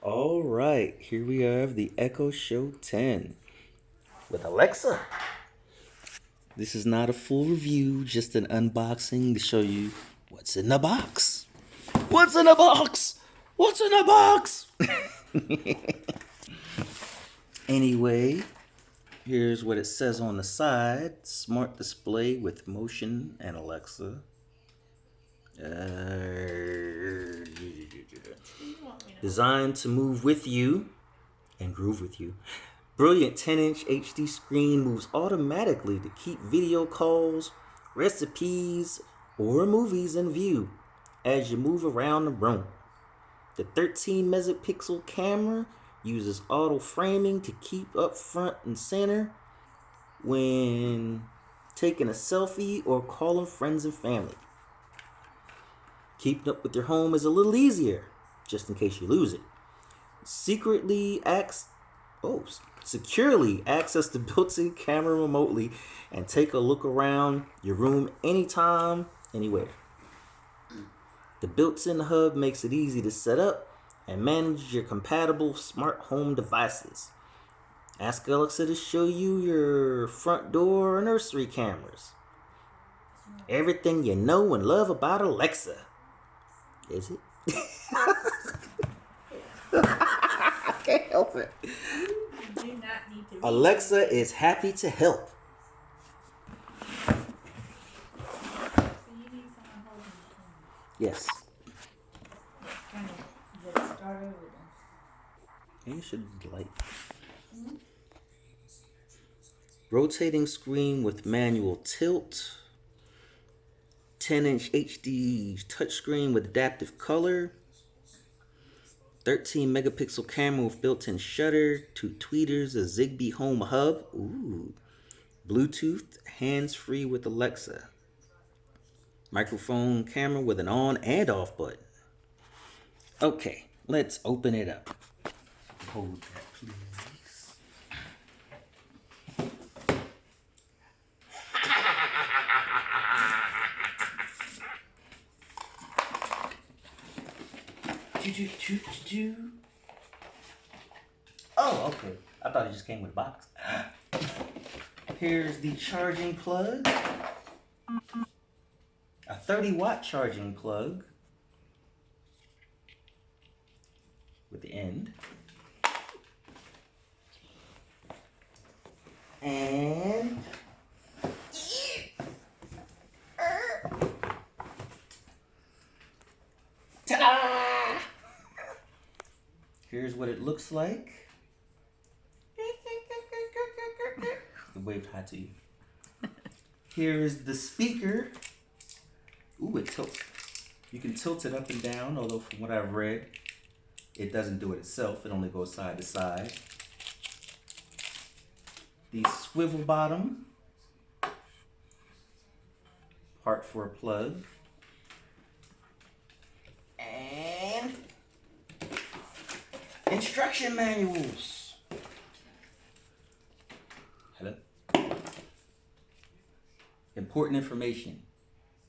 All right, here we have the Echo Show 10 with Alexa. This is not a full review, just an unboxing to show you what's in the box. What's in the box? What's in the box? Anyway, here's what it says on the side. Smart display with motion and Alexa. Designed to move with you and groove with you. Brilliant 10-inch HD screen moves automatically to keep video calls, recipes, or movies in view as you move around the room. The 13 megapixel camera uses auto framing to keep up front and center when taking a selfie or calling friends and family. Keeping up with your home is a little easier, just in case you lose it. Securely access the built-in camera remotely and take a look around your room anytime, anywhere. The built-in hub makes it easy to set up and manage your compatible smart home devices. Ask Alexa to show you your front door or nursery cameras. Everything you know and love about Alexa. Is it? I can't help it. Alexa is happy to help. Yes. And you should like. Rotating screen with manual tilt. 10-inch HD touchscreen with adaptive color. 13 megapixel camera with built-in shutter. 2 tweeters, a Zigbee home hub. Ooh. Bluetooth, hands-free with Alexa. Microphone camera with an on and off button. Okay, let's open it up. Hold that, please. Oh, okay. I thought it just came with a box. Here's the charging plug. A 30-watt charging plug with the end. And ta-da! Here's what it looks like. It waved hi to you. Here is the speaker. Ooh, it tilts. You can tilt it up and down, although from what I've read, it doesn't do it itself. It only goes side to side. The swivel bottom. Part for a plug. And instruction manuals. Hello? Important information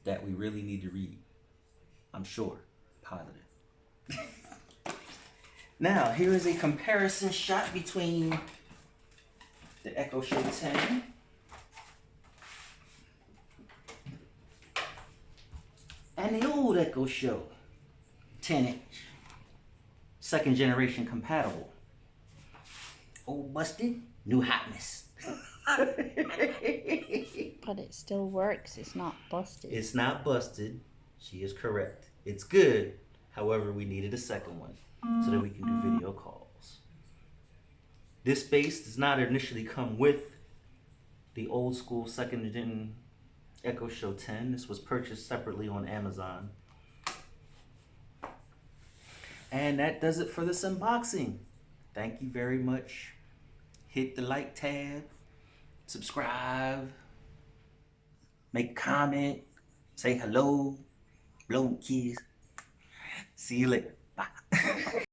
that we really need to read. I'm sure. Positive. Now, here is a comparison shot between the Echo Show 10 and the old Echo Show 10-inch. Second generation compatible. Old busted, new hotness. But it still works. It's not busted. It's not busted. She is correct. It's good. However, we needed a second one so that we can do video calls. This base does not initially come with the old school second gen Echo Show 10. This was purchased separately on Amazon. And that does it for this unboxing. Thank you very much. Hit the like tab, subscribe, make a comment, say hello, blow a kiss. See you later. Bye.